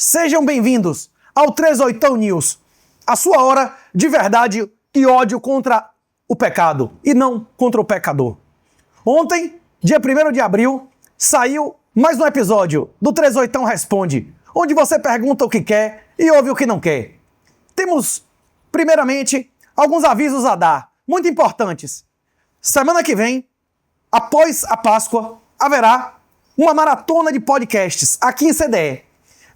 Sejam bem-vindos ao 38 News, a sua hora de verdade e ódio contra o pecado e não contra o pecador. Ontem, dia 1º de abril, saiu mais um episódio do 38 Responde, onde você pergunta o que quer e ouve o que não quer. Temos, primeiramente, alguns avisos a dar, muito importantes. Semana que vem, após a Páscoa, haverá uma maratona de podcasts aqui em CDE.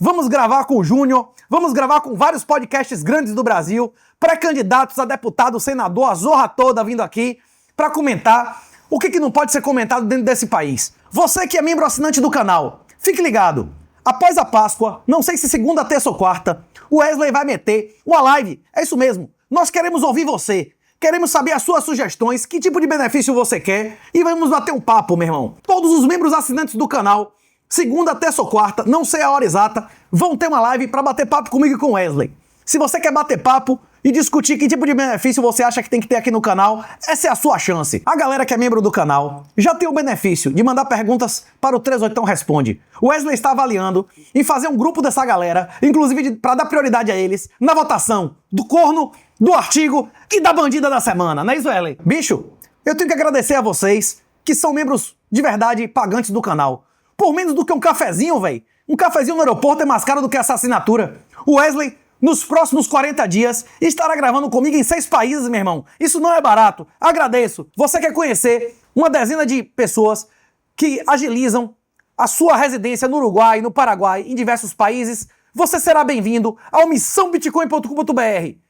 Vamos gravar com o Júnior, vamos gravar com vários podcasts grandes do Brasil, pré-candidatos a deputado, senador, a zorra toda vindo aqui para comentar o que não pode ser comentado dentro desse país. Você que é membro assinante do canal, fique ligado. Após a Páscoa, não sei se segunda, terça ou quarta, o Wesley vai meter uma live. É isso mesmo. Nós queremos ouvir você. Queremos saber as suas sugestões, que tipo de benefício você quer e vamos bater um papo, meu irmão. Todos os membros assinantes do canal, segunda, terça ou quarta, não sei a hora exata, vão ter uma live para bater papo comigo e com o Wesley. Se você quer bater papo e discutir que tipo de benefício você acha que tem que ter aqui no canal, essa é a sua chance. A galera que é membro do canal já tem o benefício de mandar perguntas para o 38 Responde. O Wesley está avaliando em fazer um grupo dessa galera, inclusive para dar prioridade a eles, na votação do corno, do artigo e da bandida da semana, não é isso, Wesley? Bicho, eu tenho que agradecer a vocês que são membros de verdade pagantes do canal. Por menos do que um cafezinho, velho. Um cafezinho no aeroporto é mais caro do que essa assinatura. O Wesley, nos próximos 40 dias, estará gravando comigo em 6 países, meu irmão. Isso não é barato. Agradeço. Você quer conhecer uma dezena de pessoas que agilizam a sua residência no Uruguai, no Paraguai, em diversos países? Você será bem-vindo ao missãobitcoin.com.br.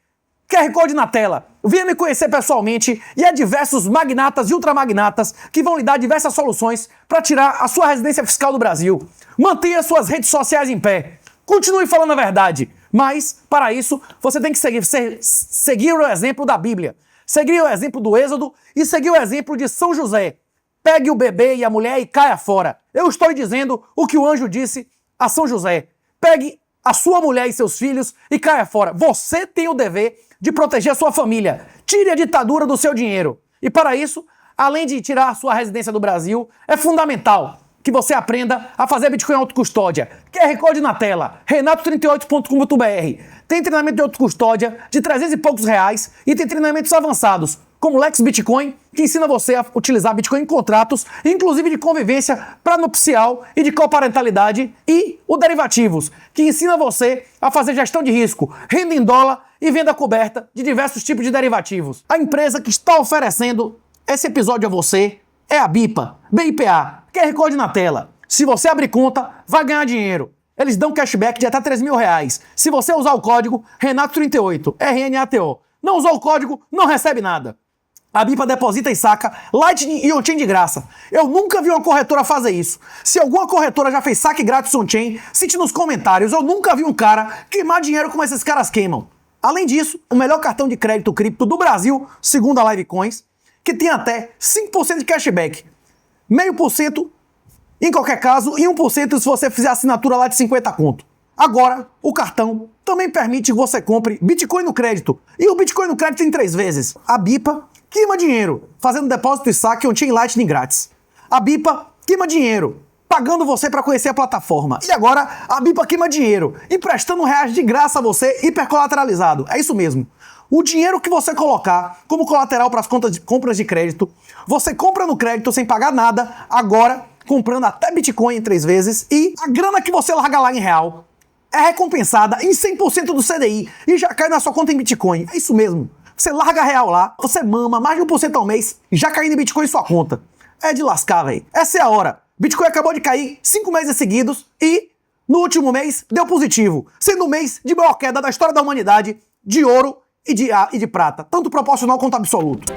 QR Code na tela. Venha me conhecer pessoalmente e há diversos magnatas e ultramagnatas que vão lhe dar diversas soluções para tirar a sua residência fiscal do Brasil. Mantenha suas redes sociais em pé. Continue falando a verdade. Mas, para isso, você tem que seguir o exemplo da Bíblia. Seguir o exemplo do Êxodo e seguir o exemplo de São José. Pegue o bebê e a mulher e caia fora. Eu estou dizendo o que o anjo disse a São José. Pegue a sua mulher e seus filhos e caia fora. Você tem o dever de proteger a sua família. Tire a ditadura do seu dinheiro. E para isso, além de tirar a sua residência do Brasil, é fundamental que você aprenda a fazer Bitcoin autocustódia. QR Code na tela, renato38.com.br. Tem treinamento de autocustódia de 300 e poucos reais e tem treinamentos avançados, como Lex Bitcoin, que ensina você a utilizar Bitcoin em contratos, inclusive de convivência pré-nupcial e de coparentalidade, e o Derivativos, que ensina você a fazer gestão de risco, renda em dólar e venda coberta de diversos tipos de derivativos. A empresa que está oferecendo esse episódio a você é a BIPA, BIPA, QR Code na tela. Se você abrir conta, vai ganhar dinheiro. Eles dão cashback de até R$3.000. Se você usar o código Renato38, RNATO. Não usou o código, não recebe nada. A BIPA deposita e saca Lightning e on-chain de graça. Eu nunca vi uma corretora fazer isso. Se alguma corretora já fez saque grátis on-chain, cite nos comentários. Eu nunca vi um cara queimar dinheiro como esses caras queimam. Além disso, o melhor cartão de crédito cripto do Brasil, segundo a Livecoins, que tem até 5% de cashback. 0,5% em qualquer caso e 1% se você fizer assinatura lá de 50 conto. Agora, o cartão também permite que você compre Bitcoin no crédito. E o Bitcoin no crédito em 3 vezes. A BIPA queima dinheiro, fazendo depósito e saque on-chain Lightning grátis. A BIPA queima dinheiro, pagando você para conhecer a plataforma. E agora, a BIPA queima dinheiro, emprestando reais de graça a você, hipercolateralizado. É isso mesmo. O dinheiro que você colocar como colateral para as compras de crédito, você compra no crédito sem pagar nada, agora comprando até Bitcoin em 3 vezes, e a grana que você larga lá em real é recompensada em 100% do CDI e já cai na sua conta em Bitcoin. É isso mesmo. Você larga real lá, você mama mais de 1% ao mês e já caindo em Bitcoin em sua conta. É de lascar, velho. Essa é a hora. Bitcoin acabou de cair 5 meses seguidos e no último mês deu positivo, sendo o mês de maior queda da história da humanidade de ouro e de prata, tanto proporcional quanto absoluto.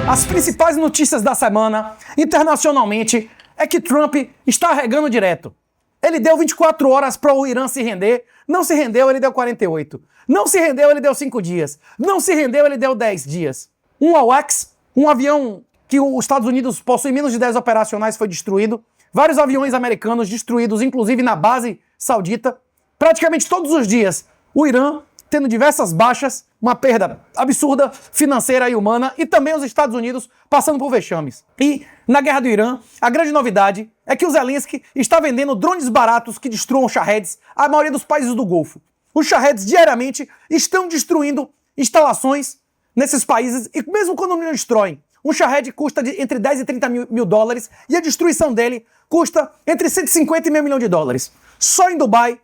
As principais notícias da semana, internacionalmente, é que Trump está arregando direto. Ele deu 24 horas para o Irã se render, não se rendeu, ele deu 48. Não se rendeu, ele deu 5 dias. Não se rendeu, ele deu 10 dias. Um AWACS, um avião que os Estados Unidos possui menos de 10 operacionais, foi destruído. Vários aviões americanos destruídos, inclusive na base saudita. Praticamente todos os dias, o Irã tendo diversas baixas, uma perda absurda financeira e humana, e também os Estados Unidos passando por vexames. E, na guerra do Irã, a grande novidade é que o Zelensky está vendendo drones baratos que destruam Shahed à maioria dos países do Golfo. Os Shahed diariamente estão destruindo instalações nesses países, e mesmo quando não destroem, um Shahed custa entre 10 e 30 mil dólares, e a destruição dele custa entre 150 e meio milhão de dólares. Só em Dubai,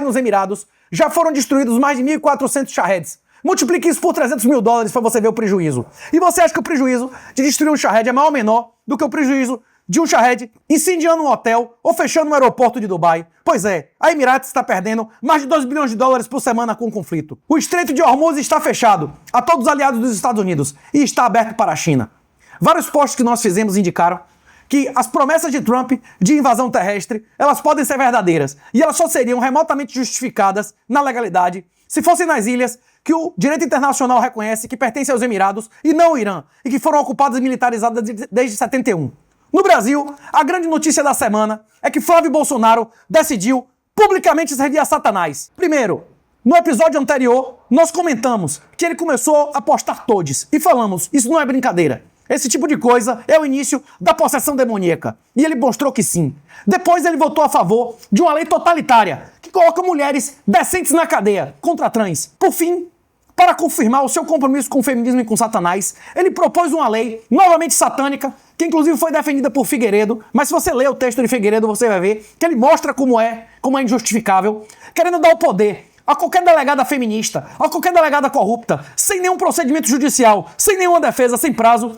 nos Emirados, já foram destruídos mais de 1.400 Shaheds. Multiplique isso por 300 mil dólares para você ver o prejuízo. E você acha que o prejuízo de destruir um Shahed é maior ou menor do que o prejuízo de um Shahed incendiando um hotel ou fechando um aeroporto de Dubai? Pois é, a Emirates está perdendo mais de 2 bilhões de dólares por semana com o conflito. O Estreito de Hormuz está fechado a todos os aliados dos Estados Unidos e está aberto para a China. Vários posts que nós fizemos indicaram que as promessas de Trump de invasão terrestre, elas podem ser verdadeiras, e elas só seriam remotamente justificadas na legalidade se fossem nas ilhas que o direito internacional reconhece que pertencem aos Emirados e não ao Irã, e que foram ocupadas e militarizadas desde 71. No Brasil, a grande notícia da semana é que Flávio Bolsonaro decidiu publicamente servir a Satanás. Primeiro, no episódio anterior, nós comentamos que ele começou a postar todes, e falamos, isso não é brincadeira. Esse tipo de coisa é o início da possessão demoníaca. E ele mostrou que sim. Depois ele votou a favor de uma lei totalitária que coloca mulheres decentes na cadeia contra trans. Por fim, para confirmar o seu compromisso com o feminismo e com Satanás, ele propôs uma lei novamente satânica, que inclusive foi defendida por Figueiredo, mas se você ler o texto de Figueiredo, você vai ver que ele mostra como é injustificável, querendo dar o poder a qualquer delegada feminista, a qualquer delegada corrupta, sem nenhum procedimento judicial, sem nenhuma defesa, sem prazo,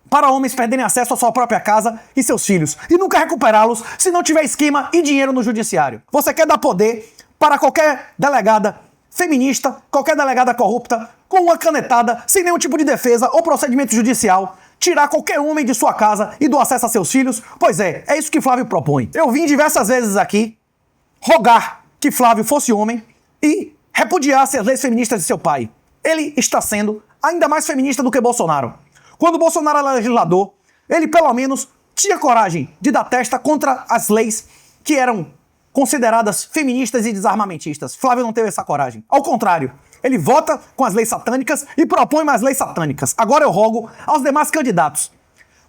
para homens perderem acesso à sua própria casa e seus filhos, e nunca recuperá-los se não tiver esquema e dinheiro no judiciário. Você quer dar poder para qualquer delegada feminista, qualquer delegada corrupta, com uma canetada, sem nenhum tipo de defesa ou procedimento judicial, tirar qualquer homem de sua casa e do acesso a seus filhos? Pois é isso que Flávio propõe. Eu vim diversas vezes aqui rogar que Flávio fosse homem e repudiasse as leis feministas de seu pai. Ele está sendo ainda mais feminista do que Bolsonaro. Quando Bolsonaro era legislador, ele pelo menos tinha coragem de dar testa contra as leis que eram consideradas feministas e desarmamentistas. Flávio não teve essa coragem. Ao contrário, ele vota com as leis satânicas e propõe mais leis satânicas. Agora eu rogo aos demais candidatos.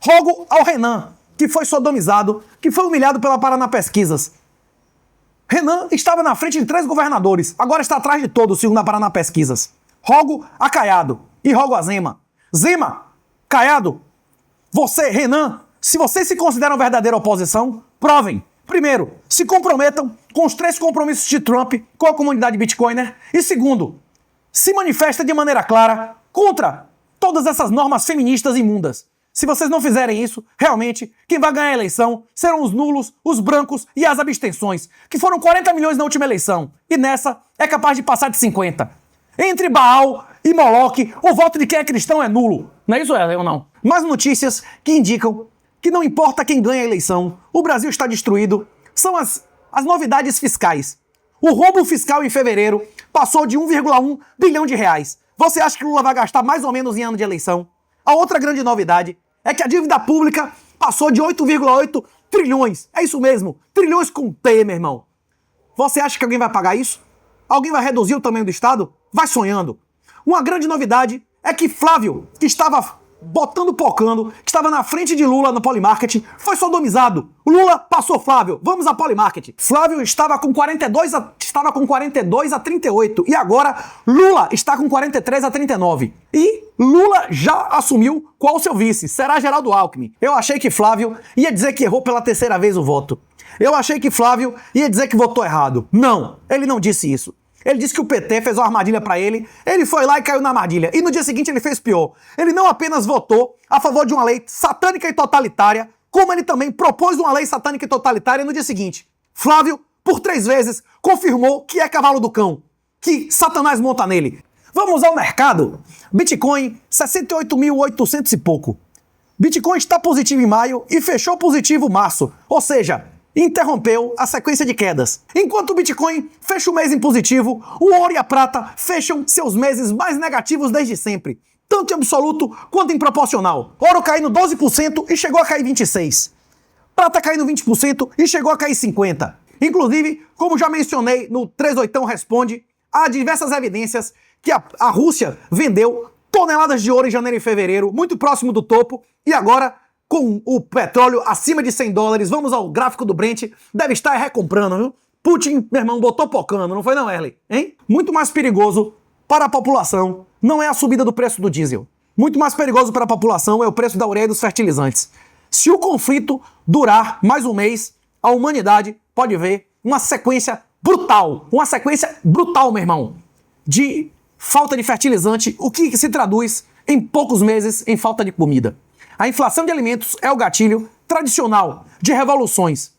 Rogo ao Renan, que foi sodomizado, que foi humilhado pela Paraná Pesquisas. Renan estava na frente de 3 governadores, agora está atrás de todos, segundo a Paraná Pesquisas. Rogo a Caiado e rogo a Zema. Zema, Caiado, você, Renan, se vocês se consideram verdadeira oposição, provem. Primeiro, se comprometam com os 3 compromissos de Trump com a comunidade Bitcoiner. E segundo, se manifesta de maneira clara contra todas essas normas feministas imundas. Se vocês não fizerem isso, realmente, quem vai ganhar a eleição serão os nulos, os brancos e as abstenções, que foram 40 milhões na última eleição. E nessa, é capaz de passar de 50. Entre Baal e Moloque, o voto de quem é cristão é nulo. Não é isso, ou não? Mais notícias que indicam que não importa quem ganha a eleição, o Brasil está destruído, são as novidades fiscais. O rombo fiscal em fevereiro passou de 1,1 bilhão de reais. Você acha que Lula vai gastar mais ou menos em ano de eleição? A outra grande novidade é que a dívida pública passou de 8,8 trilhões. É isso mesmo, trilhões com T, meu irmão. Você acha que alguém vai pagar isso? Alguém vai reduzir o tamanho do Estado? Vai sonhando. Uma grande novidade é que Flávio, que estava pocando, que estava na frente de Lula no Polymarket, foi sodomizado. Lula passou Flávio. Vamos a Polymarket. Flávio estava com 42 a 38 e agora Lula está com 43 a 39. E Lula já assumiu qual o seu vice. Será Geraldo Alckmin. Eu achei que Flávio ia dizer que errou pela 3ª vez o voto. Eu achei que Flávio ia dizer que votou errado. Não, ele não disse isso. Ele disse que o PT fez uma armadilha pra ele, ele foi lá e caiu na armadilha. E no dia seguinte ele fez pior. Ele não apenas votou a favor de uma lei satânica e totalitária, como ele também propôs uma lei satânica e totalitária no dia seguinte. Flávio, por 3 vezes, confirmou que é cavalo do cão, que Satanás monta nele. Vamos ao mercado. Bitcoin, 68.800 e pouco. Bitcoin está positivo em maio e fechou positivo em março. Ou seja, interrompeu a sequência de quedas. Enquanto o Bitcoin fecha o mês em positivo, o ouro e a prata fecham seus meses mais negativos desde sempre, tanto em absoluto quanto em proporcional. Ouro caindo 12% e chegou a cair 26%. Prata caindo 20% e chegou a cair 50%. Inclusive, como já mencionei no 38 Responde, há diversas evidências que a Rússia vendeu toneladas de ouro em janeiro e fevereiro, muito próximo do topo, e agora, com o petróleo acima de $100, vamos ao gráfico do Brent, deve estar recomprando, viu? Putin, meu irmão, botou pocando, não foi não, Erle? Hein? Muito mais perigoso para a população não é a subida do preço do diesel. Muito mais perigoso para a população é o preço da ureia e dos fertilizantes. Se o conflito durar mais um mês, a humanidade pode ver uma sequência brutal, meu irmão, de falta de fertilizante, o que se traduz em poucos meses em falta de comida. A inflação de alimentos é o gatilho tradicional de revoluções.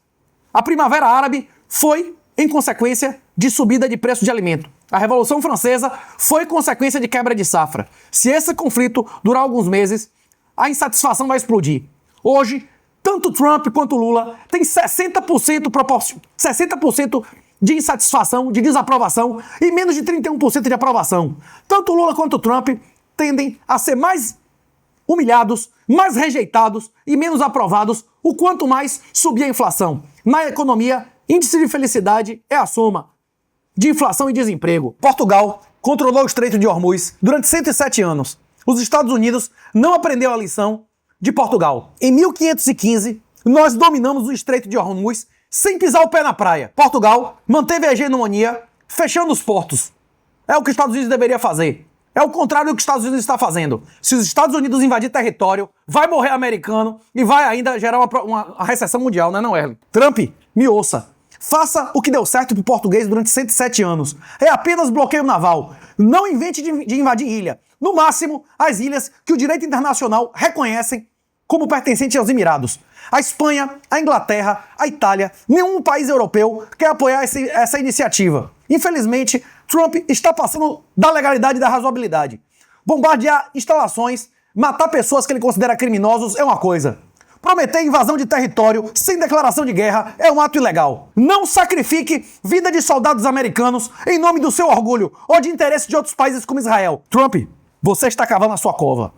A Primavera Árabe foi em consequência de subida de preço de alimento. A Revolução Francesa foi consequência de quebra de safra. Se esse conflito durar alguns meses, a insatisfação vai explodir. Hoje, tanto Trump quanto Lula têm 60% de insatisfação, de desaprovação e menos de 31% de aprovação. Tanto Lula quanto Trump tendem a ser mais humilhados, mais rejeitados e menos aprovados o quanto mais subir a inflação. Na economia, índice de felicidade é a soma de inflação e desemprego. Portugal controlou o Estreito de Hormuz durante 107 anos. Os Estados Unidos não aprendeu a lição de Portugal. Em 1515, nós dominamos o Estreito de Hormuz sem pisar o pé na praia. Portugal manteve a hegemonia fechando os portos. É o que os Estados Unidos deveria fazer. É o contrário do que os Estados Unidos está fazendo. Se os Estados Unidos invadir território, vai morrer americano e vai ainda gerar uma recessão mundial, não é, Erle? Trump, me ouça. Faça o que deu certo pro português durante 107 anos. É apenas bloqueio naval. Não invente de invadir ilha. No máximo, as ilhas que o direito internacional reconhecem como pertencentes aos Emirados. A Espanha, a Inglaterra, a Itália, nenhum país europeu quer apoiar essa iniciativa. Infelizmente, Trump está passando da legalidade e da razoabilidade. Bombardear instalações, matar pessoas que ele considera criminosos é uma coisa. Prometer invasão de território sem declaração de guerra é um ato ilegal. Não sacrifique vida de soldados americanos em nome do seu orgulho ou de interesse de outros países como Israel. Trump, você está cavando a sua cova.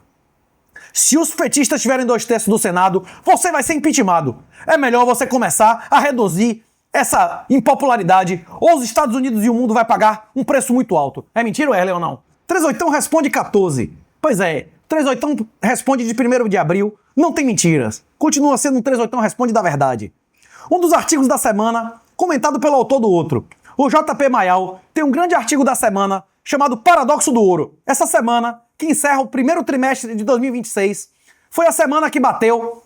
Se os petistas tiverem 2/3 do Senado, você vai ser impeachmentado. É melhor você começar a reduzir essa impopularidade, ou os Estados Unidos e o mundo vai pagar um preço muito alto. É mentira, Erle, ou não? 38 responde 14. Pois é, 38 responde de 1º de abril, não tem mentiras. Continua sendo um 38 responde da verdade. Um dos artigos da semana, comentado pelo autor do outro. O JP Mayal tem um grande artigo da semana chamado Paradoxo do Ouro. Essa semana, que encerra o primeiro trimestre de 2026, foi a semana que bateu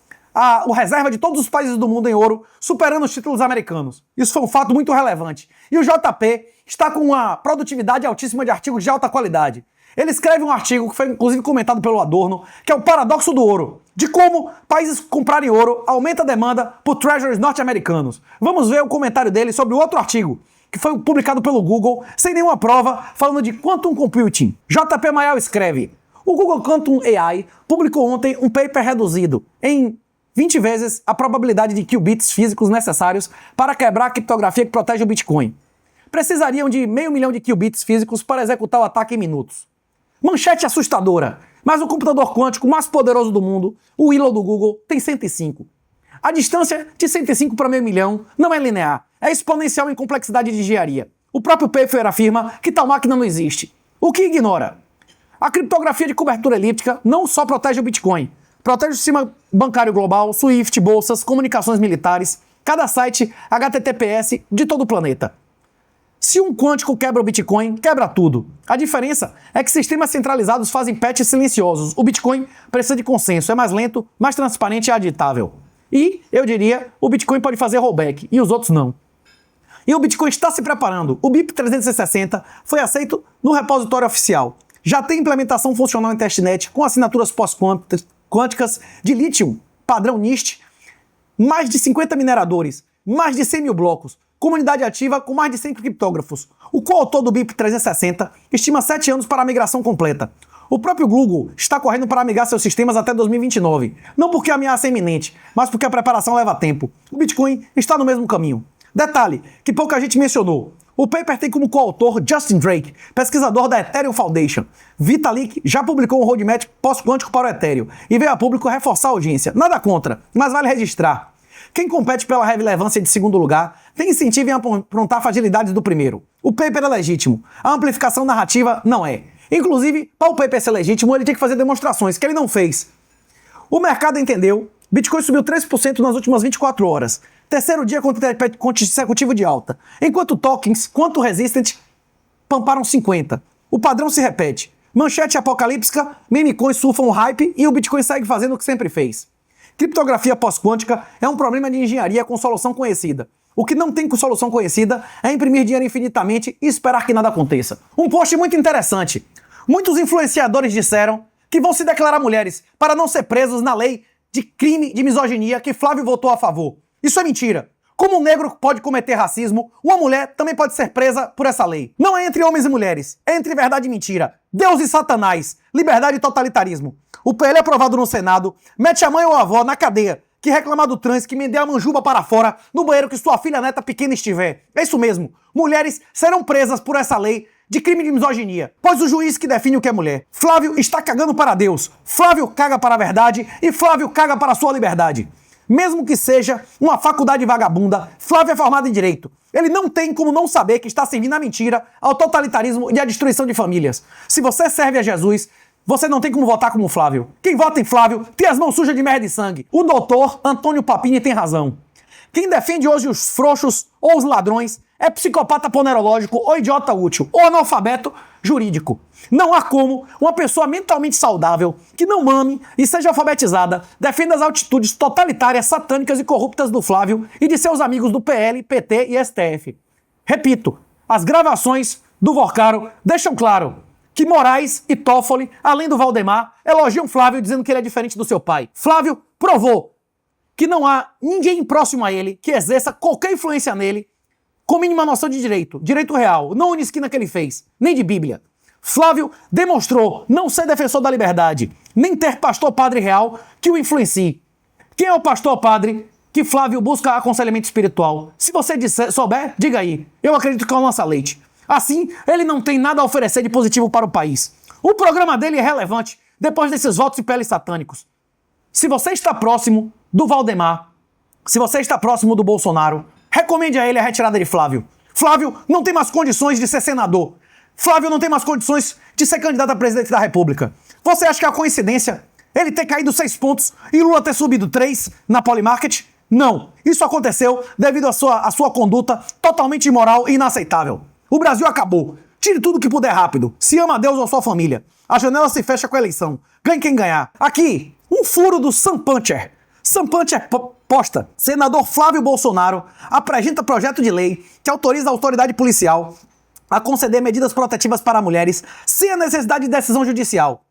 o reserva de todos os países do mundo em ouro, superando os títulos americanos. Isso foi um fato muito relevante. E o JP está com uma produtividade altíssima de artigos de alta qualidade. Ele escreve um artigo, que foi inclusive comentado pelo Adorno, que é o Paradoxo do Ouro, de como países comprarem ouro aumenta a demanda por treasuries norte-americanos. Vamos ver o comentário dele sobre o outro artigo, que foi publicado pelo Google, sem nenhuma prova, falando de Quantum Computing. JP Mayal escreve: o Google Quantum AI publicou ontem um paper reduzido em 20 vezes a probabilidade de qubits físicos necessários para quebrar a criptografia que protege o Bitcoin. Precisariam de 500 mil de qubits físicos para executar o ataque em minutos. Manchete assustadora, mas o computador quântico mais poderoso do mundo, o Willow do Google, tem 105. A distância de 105 para 500 mil não é linear, é exponencial em complexidade de engenharia. O próprio paper afirma que tal máquina não existe. O que ignora? A criptografia de cobertura elíptica não só protege o Bitcoin, protege o sistema bancário global, SWIFT, bolsas, comunicações militares, cada site HTTPS de todo o planeta. Se um quântico quebra o Bitcoin, quebra tudo. A diferença é que sistemas centralizados fazem patches silenciosos. O Bitcoin precisa de consenso, é mais lento, mais transparente e aditável. E, eu diria, o Bitcoin pode fazer rollback, e os outros não. E o Bitcoin está se preparando. O BIP 360 foi aceito no repositório oficial. Já tem implementação funcional em testnet com assinaturas pós-quânticas de lítio, padrão NIST, mais de 50 mineradores, mais de 100 mil blocos, comunidade ativa com mais de 100 criptógrafos. O coautor do BIP 360 estima 7 anos para a migração completa. O próprio Google está correndo para migrar seus sistemas até 2029. Não porque a ameaça é iminente, mas porque a preparação leva tempo. O Bitcoin está no mesmo caminho. Detalhe, que pouca gente mencionou. O paper tem como coautor Justin Drake, pesquisador da Ethereum Foundation. Vitalik já publicou um roadmap pós-quântico para o Ethereum e veio a público reforçar a audiência. Nada contra, mas vale registrar. Quem compete pela relevância de segundo lugar tem incentivo em aprontar fragilidades do primeiro. O paper é legítimo. A amplificação narrativa não é. Inclusive, para o paper ser legítimo, ele tinha que fazer demonstrações, que ele não fez. O mercado entendeu. Bitcoin subiu 3% nas últimas 24 horas. Terceiro dia consecutivo de alta. Enquanto tokens, quanto resistant, pamparam 50%. O padrão se repete. Manchete apocalíptica, meme coins surfam o hype e o Bitcoin segue fazendo o que sempre fez. Criptografia pós-quântica é um problema de engenharia com solução conhecida. O que não tem com solução conhecida é imprimir dinheiro infinitamente e esperar que nada aconteça. Um post muito interessante. Muitos influenciadores disseram que vão se declarar mulheres para não ser presos na lei de crime de misoginia que Flávio votou a favor. Isso é mentira. Como um negro pode cometer racismo, uma mulher também pode ser presa por essa lei. Não é entre homens e mulheres, é entre verdade e mentira. Deus e Satanás, liberdade e totalitarismo. O PL aprovado no Senado mete a mãe ou a avó na cadeia, que reclamar do trans, que mender a manjuba para fora no banheiro que sua filha neta pequena estiver. É isso mesmo. Mulheres serão presas por essa lei de crime de misoginia, pois o juiz que define o que é mulher. Flávio está cagando para Deus. Flávio caga para a verdade e Flávio caga para a sua liberdade. Mesmo que seja uma faculdade vagabunda, Flávio é formado em Direito. Ele não tem como não saber que está servindo à mentira, ao totalitarismo e à destruição de famílias. Se você serve a Jesus, você não tem como votar como Flávio. Quem vota em Flávio tem as mãos sujas de merda e sangue. O doutor Antônio Papini tem razão. Quem defende hoje os frouxos ou os ladrões é psicopata ponerológico ou idiota útil ou analfabeto jurídico. Não há como uma pessoa mentalmente saudável, que não mame e seja alfabetizada, defenda as atitudes totalitárias, satânicas e corruptas do Flávio e de seus amigos do PL, PT e STF. Repito, as gravações do Vorcaro deixam claro que Moraes e Toffoli, além do Valdemar, elogiam Flávio dizendo que ele é diferente do seu pai. Flávio provou que não há ninguém próximo a ele que exerça qualquer influência nele com mínima noção de direito, direito real, não a esquina que ele fez, nem de Bíblia. Flávio demonstrou não ser defensor da liberdade, nem ter pastor padre real que o influencie. Quem é o pastor padre que Flávio busca aconselhamento espiritual? Se você souber, diga aí. Eu acredito que é o lança-leite. Assim, ele não tem nada a oferecer de positivo para o país. O programa dele é relevante depois desses votos e peles satânicos. Se você está próximo do Valdemar, se você está próximo do Bolsonaro, recomende a ele a retirada de Flávio. Flávio não tem mais condições de ser senador. Flávio não tem mais condições de ser candidato a presidente da República. Você acha que é uma coincidência ele ter caído 6 pontos e Lula ter subido 3 na Polymarket? Não. Isso aconteceu devido à sua conduta totalmente imoral e inaceitável. O Brasil acabou. Tire tudo que puder rápido. Se ama a Deus ou a sua família. A janela se fecha com a eleição. Ganhe quem ganhar. Aqui, um furo do Sam Puncher. Sam Puncher posta. Senador Flávio Bolsonaro apresenta projeto de lei que autoriza a autoridade policial a conceder medidas protetivas para mulheres sem a necessidade de decisão judicial.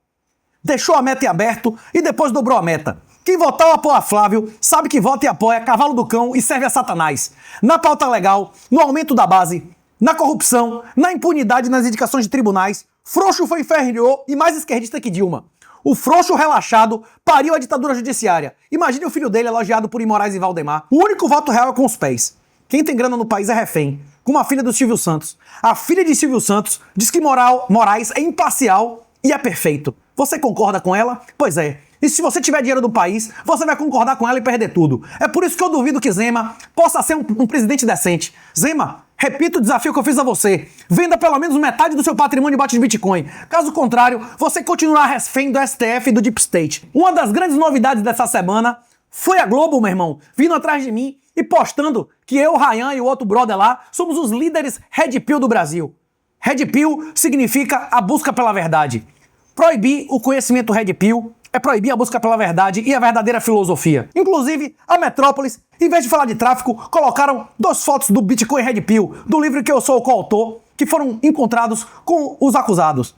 Deixou a meta em aberto e depois dobrou a meta. Quem votar ou apoia Flávio sabe que vota e apoia cavalo do cão e serve a Satanás. Na pauta legal, no aumento da base, na corrupção, na impunidade nas indicações de tribunais, frouxo foi inferior e mais esquerdista que Dilma. O frouxo relaxado pariu a ditadura judiciária. Imagine o filho dele elogiado por Moraes e Valdemar. O único voto real é com os pés. Quem tem grana no país é refém, como a filha do Silvio Santos. A filha de Silvio Santos diz que Moraes é imparcial e é perfeito. Você concorda com ela? Pois é. E se você tiver dinheiro do país, você vai concordar com ela e perder tudo. É por isso que eu duvido que Zema possa ser um presidente decente. Zema, repito o desafio que eu fiz a você. Venda pelo menos metade do seu patrimônio debaixo de Bitcoin. Caso contrário, você continuará refém do STF e do Deep State. Uma das grandes novidades dessa semana foi a Globo, meu irmão, vindo atrás de mim e postando que eu, Ryan e o outro brother lá somos os líderes Red Pill do Brasil. Red Pill significa a busca pela verdade. Proibir o conhecimento Red Pill é proibir a busca pela verdade e a verdadeira filosofia. Inclusive, a Metrópolis, em vez de falar de tráfico, colocaram 2 fotos do Bitcoin Red Pill, do livro que eu sou o coautor, que foram encontrados com os acusados.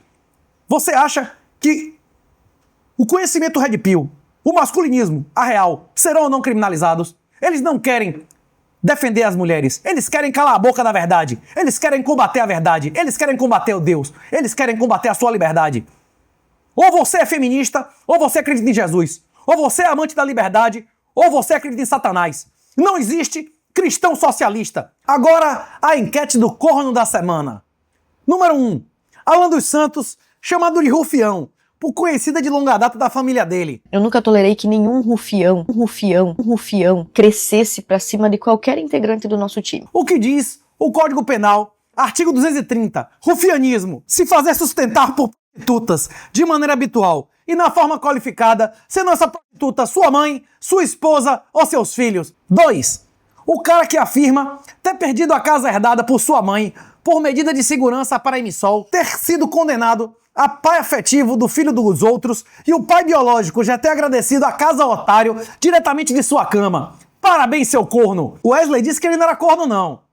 Você acha que o conhecimento Red Pill, o masculinismo, a real, serão ou não criminalizados? Eles não querem defender as mulheres. Eles querem calar a boca da verdade. Eles querem combater a verdade. Eles querem combater o Deus. Eles querem combater a sua liberdade. Ou você é feminista, ou você acredita em Jesus. Ou você é amante da liberdade, ou você acredita em Satanás. Não existe cristão socialista. Agora, a enquete do corno da semana. Número 1. Alan dos Santos, chamado de Rufião, por conhecida de longa data da família dele. Eu nunca tolerei que nenhum rufião crescesse pra cima de qualquer integrante do nosso time. O que diz o Código Penal Artigo 230. Rufianismo. Se fazer sustentar por prostitutas de maneira habitual e na forma qualificada, sendo essa prostituta sua mãe, sua esposa ou seus filhos. 2. O cara que afirma ter perdido a casa herdada por sua mãe por medida de segurança para emissol, ter sido condenado a pai afetivo do filho dos outros e o pai biológico já ter agradecido a casa otário diretamente de sua cama. Parabéns, seu corno! O Wesley disse que ele não era corno, não.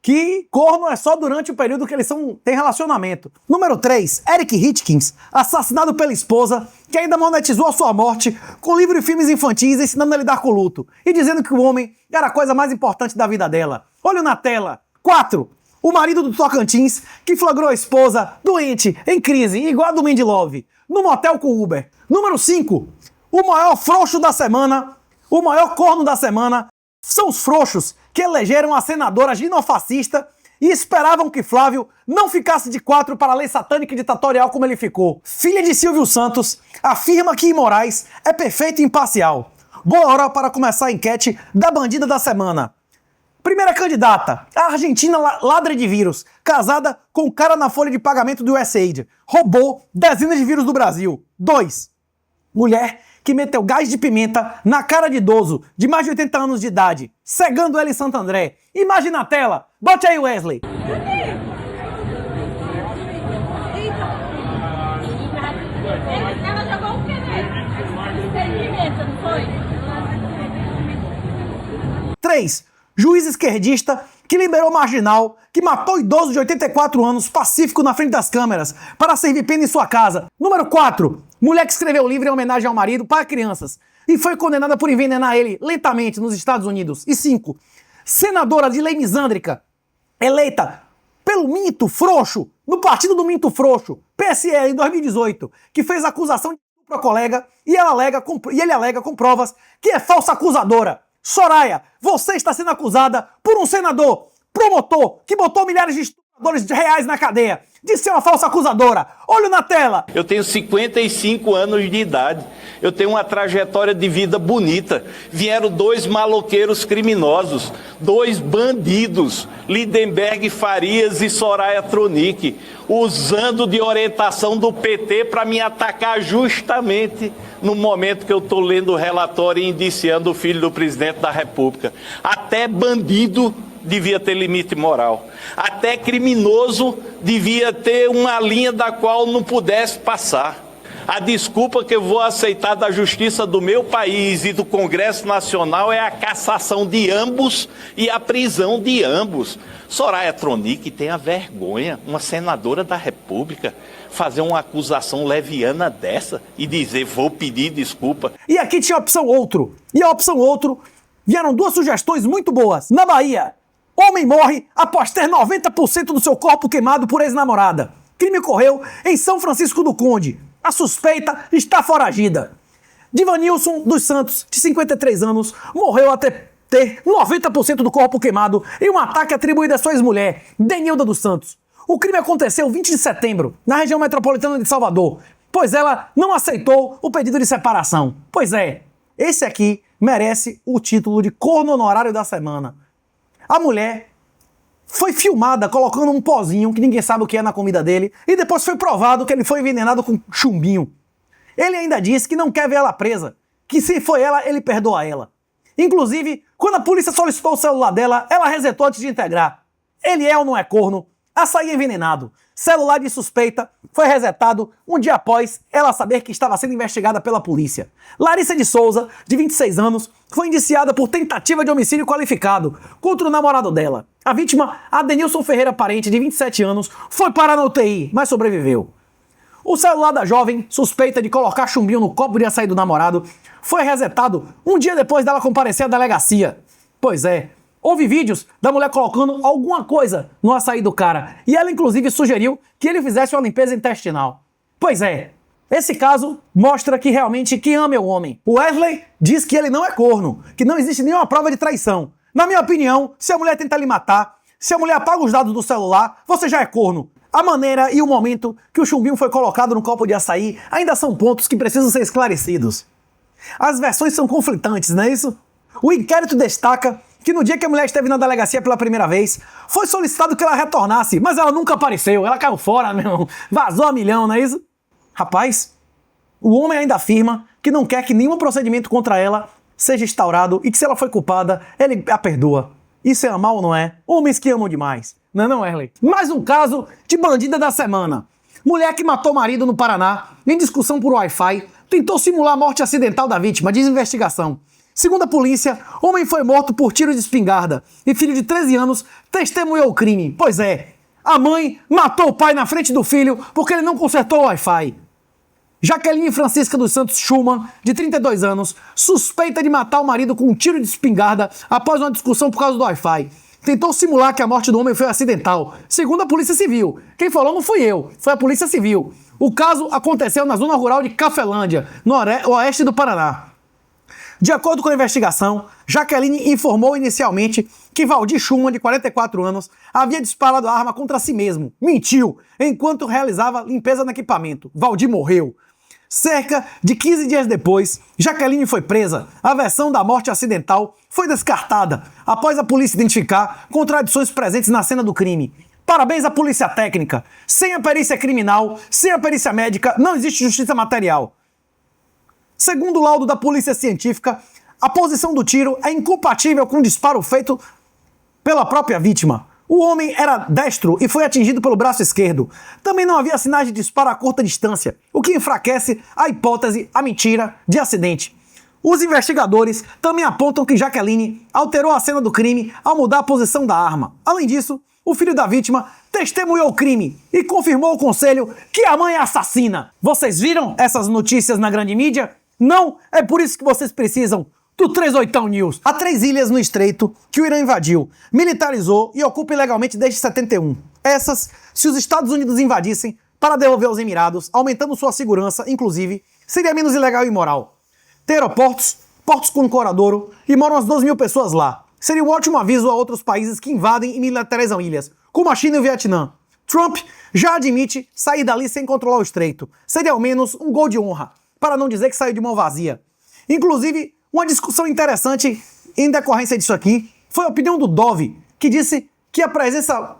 Que corno é só durante o período que eles têm relacionamento. Número 3. Eric Hitchens, assassinado pela esposa, que ainda monetizou a sua morte com livros e filmes infantis ensinando a lidar com o luto e dizendo que o homem era a coisa mais importante da vida dela. Olho na tela. 4. O marido do Tocantins, que flagrou a esposa doente, em crise, igual a do Mandy Love, no motel com Uber. Número 5. O maior frouxo da semana, o maior corno da semana, são os frouxos que elegeram a senadora ginofascista e esperavam que Flávio não ficasse de 4 para a lei satânica e ditatorial como ele ficou. Filha de Silvio Santos, afirma que Moraes é perfeito e imparcial. Boa hora para começar a enquete da bandida da semana. Primeira candidata, a argentina ladra de vírus, casada com o cara na folha de pagamento do USAID. Roubou dezenas de vírus do Brasil. 2. Mulher que meteu gás de pimenta na cara de idoso de mais de 80 anos de idade, cegando ela em Santo André. Imagina a tela. Bote aí, Wesley. Ela jogou o quê, né? Pimenta, não foi? 3. Juiz esquerdista que liberou marginal, que matou idoso de 84 anos pacífico na frente das câmeras para servir pena em sua casa. Número 4. Mulher que escreveu livro em homenagem ao marido para crianças e foi condenada por envenenar ele lentamente nos Estados Unidos. E 5. Senadora de lei misândrica, eleita pelo Minto Frouxo, no partido do Minto Frouxo, PSL, em 2018, que fez acusação de estupro à colega e ele alega com provas que é falsa acusadora. Soraya, você está sendo acusada por um senador, promotor, que botou milhares de estupradores reais na cadeia, de ser uma falsa acusadora. Olho na tela. Eu tenho 55 anos de idade. Eu tenho uma trajetória de vida bonita. Vieram 2 maloqueiros criminosos, 2 bandidos, Lindenberg Farias e Soraya Tronic, usando de orientação do PT para me atacar justamente no momento que eu estou lendo o relatório e indiciando o filho do presidente da República. Até bandido devia ter limite moral. Até criminoso devia ter uma linha da qual não pudesse passar. A desculpa que eu vou aceitar da justiça do meu país e do Congresso Nacional é a cassação de ambos e a prisão de ambos. Soraya Tronic tem a vergonha, uma senadora da República, fazer uma acusação leviana dessa e dizer, vou pedir desculpa. E aqui tinha a opção outro. E a opção outro, vieram 2 sugestões muito boas. Na Bahia, homem morre após ter 90% do seu corpo queimado por ex-namorada. Crime ocorreu em São Francisco do Conde. A suspeita está foragida. Divanilson dos Santos, de 53 anos, morreu até ter 90% do corpo queimado em um ataque atribuído à sua ex-mulher, Denilda dos Santos. O crime aconteceu 20 de setembro, na região metropolitana de Salvador, pois ela não aceitou o pedido de separação. Pois é, esse aqui merece o título de corno honorário da semana. A mulher foi filmada colocando um pozinho que ninguém sabe o que é na comida dele e depois foi provado que ele foi envenenado com chumbinho. Ele ainda disse que não quer ver ela presa, que se foi ela, ele perdoa ela. Inclusive, quando a polícia solicitou o celular dela, ela resetou antes de integrar. Ele é ou não é corno? Açaí envenenado. Celular de suspeita foi resetado um dia após ela saber que estava sendo investigada pela polícia. Larissa de Souza, de 26 anos, foi indiciada por tentativa de homicídio qualificado contra o namorado dela. A vítima, Adenilson Ferreira Parente, de 27 anos, foi parar na UTI, mas sobreviveu. O celular da jovem, suspeita de colocar chumbinho no copo de açaí do namorado, foi resetado um dia depois dela comparecer à delegacia. Pois é, houve vídeos da mulher colocando alguma coisa no açaí do cara. E ela, inclusive, sugeriu que ele fizesse uma limpeza intestinal. Pois é, esse caso mostra que realmente quem ama é o homem. O Wesley diz que ele não é corno, que não existe nenhuma prova de traição. Na minha opinião, se a mulher tenta lhe matar, se a mulher apaga os dados do celular, você já é corno. A maneira e o momento que o chumbinho foi colocado no copo de açaí ainda são pontos que precisam ser esclarecidos. As versões são conflitantes, não é isso? O inquérito destaca que no dia que a mulher esteve na delegacia pela primeira vez, foi solicitado que ela retornasse, mas ela nunca apareceu, ela caiu fora, meu irmão, vazou a milhão, não é isso? Rapaz, o homem ainda afirma que não quer que nenhum procedimento contra ela seja instaurado e que se ela foi culpada, ele a perdoa. Isso é amar ou não é? Homens que amam demais. Não é não, Erley? Mais um caso de bandida da semana. Mulher que matou marido no Paraná, em discussão por Wi-Fi, tentou simular a morte acidental da vítima, diz investigação. Segundo a polícia, homem foi morto por tiro de espingarda e filho de 13 anos testemunhou o crime. Pois é, a mãe matou o pai na frente do filho porque ele não consertou o Wi-Fi. Jaqueline Francisca dos Santos Schumann, de 32 anos, suspeita de matar o marido com um tiro de espingarda após uma discussão por causa do Wi-Fi. Tentou simular que a morte do homem foi acidental, segundo a Polícia Civil. Quem falou não fui eu, foi a Polícia Civil. O caso aconteceu na zona rural de Cafelândia, no oeste do Paraná. De acordo com a investigação, Jaqueline informou inicialmente que Valdir Schumann, de 44 anos, havia disparado a arma contra si mesmo. Mentiu, enquanto realizava limpeza no equipamento. Valdir morreu. Cerca de 15 dias depois, Jaqueline foi presa. A versão da morte acidental foi descartada após a polícia identificar contradições presentes na cena do crime. Parabéns à polícia técnica. Sem a perícia criminal, sem a perícia médica, não existe justiça material. Segundo o laudo da polícia científica, a posição do tiro é incompatível com o disparo feito pela própria vítima. O homem era destro e foi atingido pelo braço esquerdo. Também não havia sinais de disparo a curta distância, o que enfraquece a hipótese, a mentira, de acidente. Os investigadores também apontam que Jaqueline alterou a cena do crime ao mudar a posição da arma. Além disso, o filho da vítima testemunhou o crime e confirmou ao conselho que a mãe é assassina. Vocês viram essas notícias na grande mídia? Não? É por isso que vocês precisam do 38 News. Há 3 ilhas no estreito que o Irã invadiu, militarizou e ocupa ilegalmente desde 71. Essas, se os Estados Unidos invadissem para devolver aos Emirados, aumentando sua segurança, inclusive, seria menos ilegal e imoral. Tem aeroportos, portos com coradouro e moram umas 12 mil pessoas lá. Seria um ótimo aviso a outros países que invadem e militarizam ilhas, como a China e o Vietnã. Trump já admite sair dali sem controlar o estreito. Seria ao menos um gol de honra, para não dizer que saiu de mão vazia. Inclusive, uma discussão interessante em decorrência disso aqui foi a opinião do Dove, que disse que a presença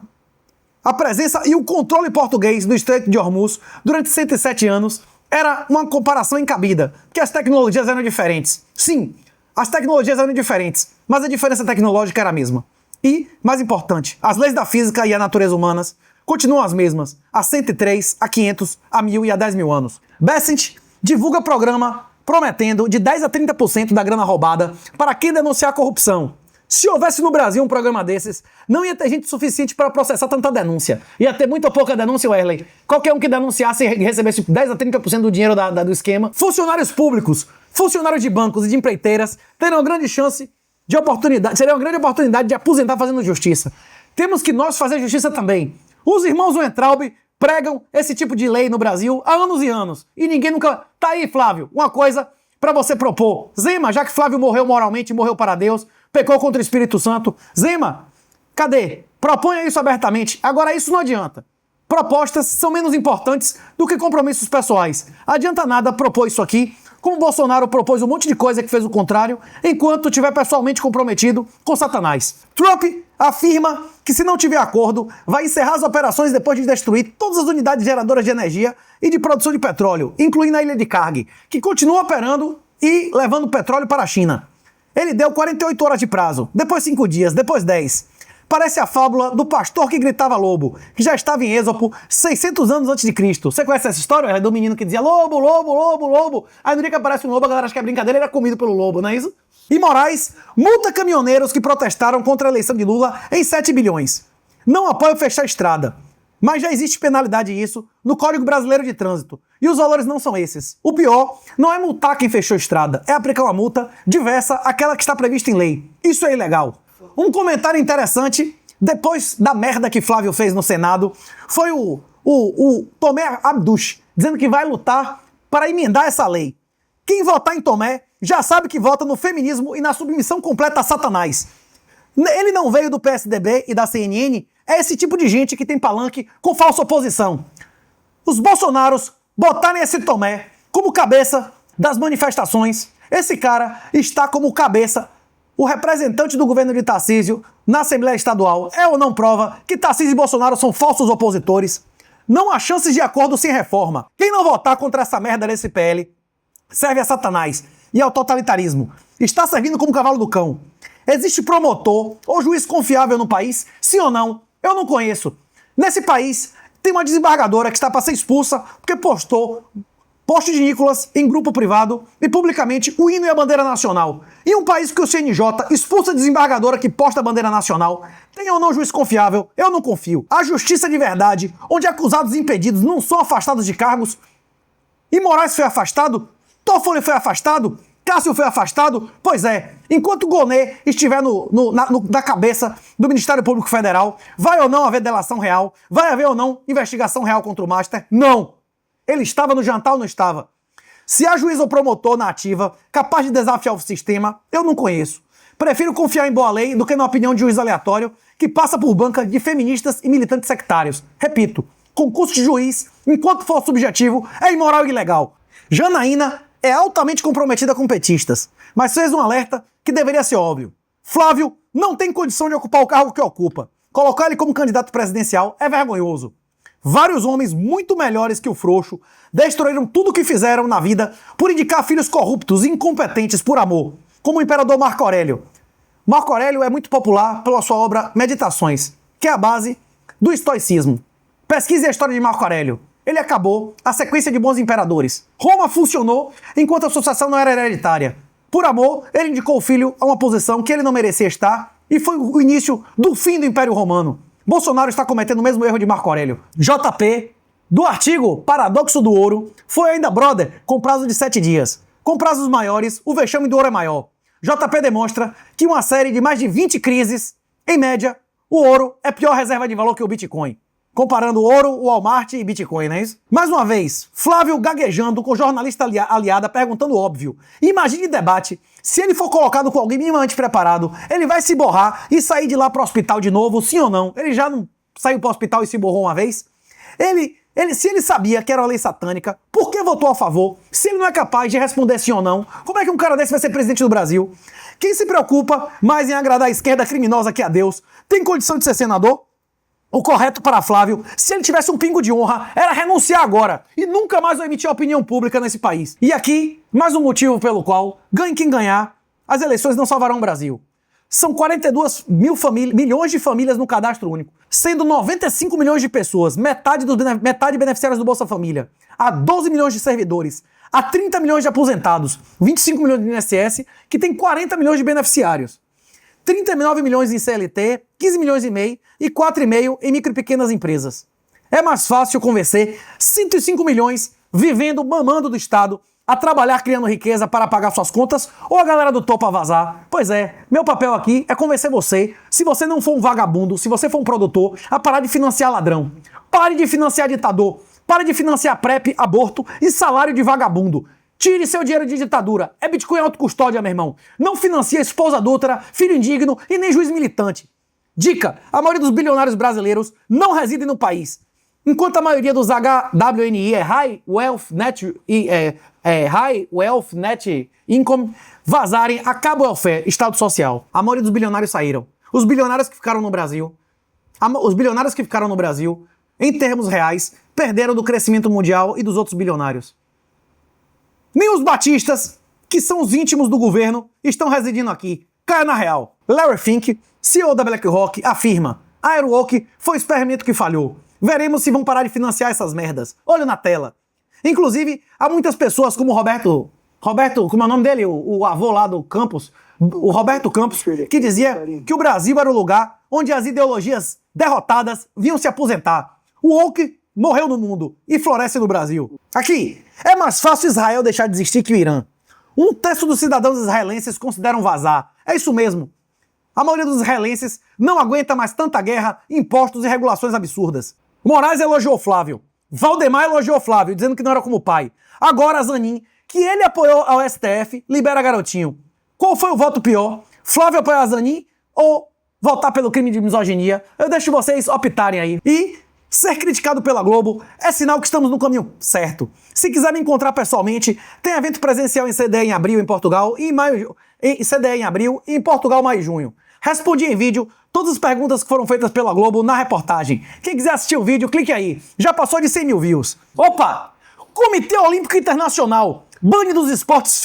e o controle português do Estreito de Hormuz durante 107 anos era uma comparação encabida, que as tecnologias eram diferentes. Sim, as tecnologias eram diferentes, mas a diferença tecnológica era a mesma. E, mais importante, as leis da física e a natureza humanas continuam as mesmas, há 103, há 500, há 1000 e há 10 mil anos. Bessent divulga programa prometendo de 10 a 30% da grana roubada para quem denunciar a corrupção. Se houvesse no Brasil um programa desses, não ia ter gente suficiente para processar tanta denúncia. Ia ter muito ou pouca denúncia, Werley. Qualquer um que denunciasse e recebesse 10 a 30% do dinheiro do esquema. Funcionários públicos, funcionários de bancos e de empreiteiras terão uma grande chance de oportunidade, seria uma grande oportunidade de aposentar fazendo justiça. Temos que nós fazer justiça também. Os irmãos Weintraub pregam esse tipo de lei no Brasil há anos e anos. E ninguém nunca... Tá aí, Flávio, uma coisa pra você propor. Zema, já que Flávio morreu moralmente, morreu para Deus, pecou contra o Espírito Santo. Zema, cadê? Proponha isso abertamente. Agora, isso não adianta. Propostas são menos importantes do que compromissos pessoais. Adianta nada propor isso aqui, como Bolsonaro propôs um monte de coisa que fez o contrário, enquanto estiver pessoalmente comprometido com Satanás. Trump afirma que, se não tiver acordo, vai encerrar as operações depois de destruir todas as unidades geradoras de energia e de produção de petróleo, incluindo a ilha de Karg, que continua operando e levando petróleo para a China. Ele deu 48 horas de prazo, depois 5 dias, depois 10. Parece a fábula do pastor que gritava lobo, que já estava em Êxopo 600 anos antes de Cristo. Você conhece essa história? É do menino que dizia lobo, lobo, lobo, lobo. Aí no dia que aparece um lobo, a galera acha que é brincadeira, ele era comido pelo lobo, não é isso? E Moraes multa caminhoneiros que protestaram contra a eleição de Lula em 7 bilhões. Não apoia fechar a estrada. Mas já existe penalidade isso no Código Brasileiro de Trânsito. E os valores não são esses. O pior não é multar quem fechou a estrada, é aplicar uma multa diversa àquela que está prevista em lei. Isso é ilegal. Um comentário interessante, depois da merda que Flávio fez no Senado, foi o Tomé Abduch, dizendo que vai lutar para emendar essa lei. Quem votar em Tomé já sabe que vota no feminismo e na submissão completa a Satanás. Ele não veio do PSDB e da CNN, é esse tipo de gente que tem palanque com falsa oposição. Os bolsonaros botarem esse Tomé como cabeça das manifestações, esse cara está como cabeça o representante do governo de Tarcísio na Assembleia Estadual é ou não prova que Tarcísio e Bolsonaro são falsos opositores? Não há chances de acordo sem reforma. Quem não votar contra essa merda desse PL serve a Satanás e ao totalitarismo. Está servindo como cavalo do cão. Existe promotor ou juiz confiável no país? Sim ou não? Eu não conheço. Nesse país, tem uma desembargadora que está para ser expulsa porque postou post de Nicolas em grupo privado e publicamente o hino e a bandeira nacional. E um país que o CNJ expulsa a desembargadora que posta a bandeira nacional, tem ou não juiz confiável? Eu não confio. A justiça de verdade, onde acusados e impedidos não são afastados de cargos, e Moraes foi afastado, Toffoli foi afastado, Cássio foi afastado, pois é, enquanto Gonê estiver na cabeça do Ministério Público Federal, vai ou não haver delação real? Vai haver ou não investigação real contra o Master? Não! Ele estava no jantar ou não estava? Se há juiz ou promotor na ativa capaz de desafiar o sistema, eu não conheço. Prefiro confiar em boa lei do que na opinião de juiz aleatório que passa por banca de feministas e militantes sectários. Repito, concurso de juiz, enquanto for subjetivo, é imoral e ilegal. Janaína é altamente comprometida com petistas, mas fez um alerta que deveria ser óbvio. Flávio não tem condição de ocupar o cargo que ocupa. Colocar ele como candidato presidencial é vergonhoso. Vários homens muito melhores que o frouxo destruíram tudo o que fizeram na vida por indicar filhos corruptos e incompetentes por amor, como o imperador Marco Aurélio. Marco Aurélio é muito popular pela sua obra Meditações, que é a base do estoicismo. Pesquise a história de Marco Aurélio. Ele acabou a sequência de bons imperadores. Roma funcionou enquanto a sucessão não era hereditária. Por amor, ele indicou o filho a uma posição que ele não merecia estar e foi o início do fim do Império Romano. Bolsonaro está cometendo o mesmo erro de Marco Aurélio. JP, do artigo Paradoxo do Ouro, foi ainda brother com prazo de 7 dias. Com prazos maiores, o vexame do ouro é maior. JP demonstra que uma série de mais de 20 crises, em média, o ouro é pior reserva de valor que o Bitcoin. Comparando ouro, Walmart e Bitcoin, não é isso? Mais uma vez, Flávio gaguejando com jornalista aliada perguntando óbvio. Imagine debate, se ele for colocado com alguém minimamente preparado, ele vai se borrar e sair de lá pro hospital de novo, sim ou não? Ele já não saiu pro hospital e se borrou uma vez? Se ele sabia que era uma lei satânica, por que votou a favor? Se ele não é capaz de responder sim ou não, como é que um cara desse vai ser presidente do Brasil? Quem se preocupa mais em agradar a esquerda criminosa que a Deus, tem condição de ser senador? O correto para Flávio, se ele tivesse um pingo de honra, era renunciar agora e nunca mais emitir opinião pública nesse país. E aqui, mais um motivo pelo qual, ganhe quem ganhar, as eleições não salvarão o Brasil. São 42 milhões de famílias no cadastro único, sendo 95 milhões de pessoas, metade beneficiários do Bolsa Família, há 12 milhões de servidores, há 30 milhões de aposentados, 25 milhões de INSS, que tem 40 milhões de beneficiários. 39 milhões em CLT, 15 milhões e meio e 4,5 em micro e pequenas empresas. É mais fácil convencer 105 milhões vivendo, mamando do Estado, a trabalhar criando riqueza para pagar suas contas ou a galera do topo a vazar? Pois é, meu papel aqui é convencer você, se você não for um vagabundo, se você for um produtor, a parar de financiar ladrão. Pare de financiar ditador. Pare de financiar PrEP, aborto e salário de vagabundo. Tire seu dinheiro de ditadura. É Bitcoin autocustódia, meu irmão. Não financia esposa adúltera, filho indigno e nem juiz militante. Dica: a maioria dos bilionários brasileiros não reside no país. Enquanto a maioria dos HWNI High Wealth Net Income vazarem a Cabo Welfare, Estado Social. A maioria dos bilionários saíram. Os bilionários que ficaram no Brasil, em termos reais, perderam do crescimento mundial e dos outros bilionários. Nem os batistas, que são os íntimos do governo, estão residindo aqui. Caia na real. Larry Fink, CEO da BlackRock, afirma: a Airwalk foi o experimento que falhou. Veremos se vão parar de financiar essas merdas. Olha na tela. Inclusive, há muitas pessoas como Roberto, como é o nome dele? O avô lá do Campos, o Roberto Campos, que dizia que o Brasil era o lugar onde as ideologias derrotadas vinham se aposentar. O woke morreu no mundo e floresce no Brasil. Aqui, é mais fácil Israel deixar de existir que o Irã. Um terço dos cidadãos israelenses consideram vazar. É isso mesmo. A maioria dos israelenses não aguenta mais tanta guerra, impostos e regulações absurdas. Moraes elogiou Flávio. Valdemar elogiou Flávio, dizendo que não era como o pai. Agora Zanin, que ele apoiou ao STF, libera garotinho. Qual foi o voto pior? Flávio apoiar Zanin ou votar pelo crime de misoginia? Eu deixo vocês optarem aí. E Ser criticado pela Globo é sinal que estamos no caminho certo. Se quiser me encontrar pessoalmente, tem evento presencial em CDE em abril em Portugal e CDE em abril e em Portugal maio e junho. Respondi em vídeo todas as perguntas que foram feitas pela Globo na reportagem. Quem quiser assistir o vídeo, clique aí. Já passou de 100 mil views. Opa! Comitê Olímpico Internacional bane dos esportes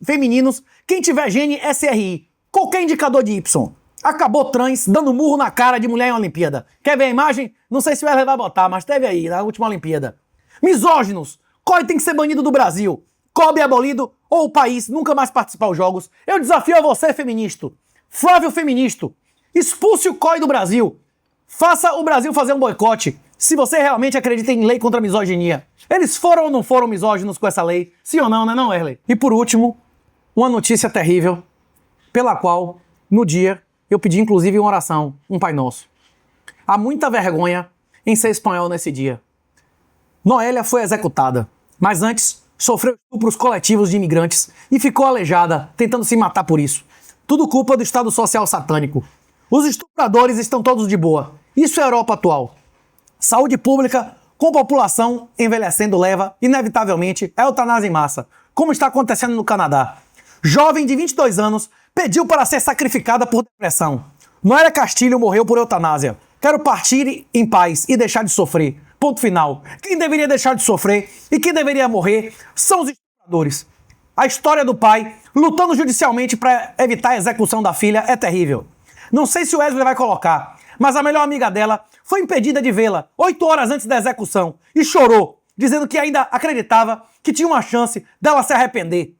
femininos quem tiver gene SRI. Qualquer indicador de Y. Acabou trans dando murro na cara de mulher em Olimpíada. Quer ver a imagem? Não sei se o Wesley vai botar, mas teve aí, na última Olimpíada. Misóginos. COI tem que ser banido do Brasil. COB é abolido ou o país nunca mais participar dos Jogos. Eu desafio a você, feminista. Flávio Feministo. Expulse o COI do Brasil. Faça o Brasil fazer um boicote. Se você realmente acredita em lei contra a misoginia. Eles foram ou não foram misóginos com essa lei? Sim ou não, né não, Wesley? E por último, uma notícia terrível, pela qual, no dia, eu pedi inclusive uma oração, um Pai Nosso. Há muita vergonha em ser espanhol nesse dia. Noélia foi executada, mas antes sofreu estupros coletivos de imigrantes e ficou aleijada, tentando se matar por isso. Tudo culpa do Estado Social satânico. Os estupradores estão todos de boa. Isso é a Europa atual. Saúde pública, com população envelhecendo, leva, inevitavelmente, a eutanásia em massa, como está acontecendo no Canadá. Jovem de 22 anos pediu para ser sacrificada por depressão. Noélia Castilho morreu por eutanásia. Quero partir em paz e deixar de sofrer. Ponto final. Quem deveria deixar de sofrer e quem deveria morrer são os estupradores. A história do pai lutando judicialmente para evitar a execução da filha é terrível. Não sei se o Wesley vai colocar, mas a melhor amiga dela foi impedida de vê-la 8 horas antes da execução e chorou, dizendo que ainda acreditava que tinha uma chance dela se arrepender.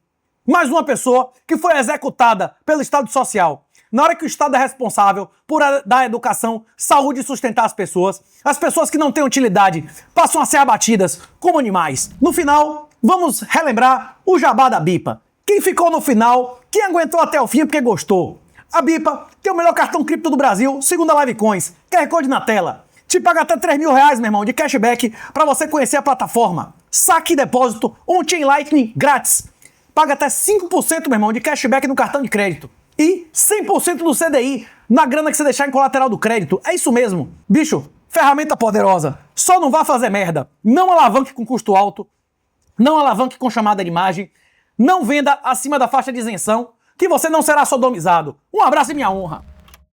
Mais uma pessoa que foi executada pelo Estado Social. Na hora que o Estado é responsável por dar educação, saúde e sustentar as pessoas que não têm utilidade passam a ser abatidas como animais. No final, vamos relembrar o jabá da Bipa. Quem ficou no final, quem aguentou até o fim porque gostou. A Bipa tem o melhor cartão cripto do Brasil, segundo a Livecoins. QR Code na tela. Te paga até R$3.000, meu irmão, de cashback para você conhecer a plataforma. Saque e depósito on-chain Lightning grátis. Paga até 5%, meu irmão, de cashback no cartão de crédito. E 100% do CDI na grana que você deixar em colateral do crédito. É isso mesmo. Bicho, ferramenta poderosa. Só não vá fazer merda. Não alavanque com custo alto. Não alavanque com chamada de imagem. Não venda acima da faixa de isenção, que você não será sodomizado. Um abraço e minha honra.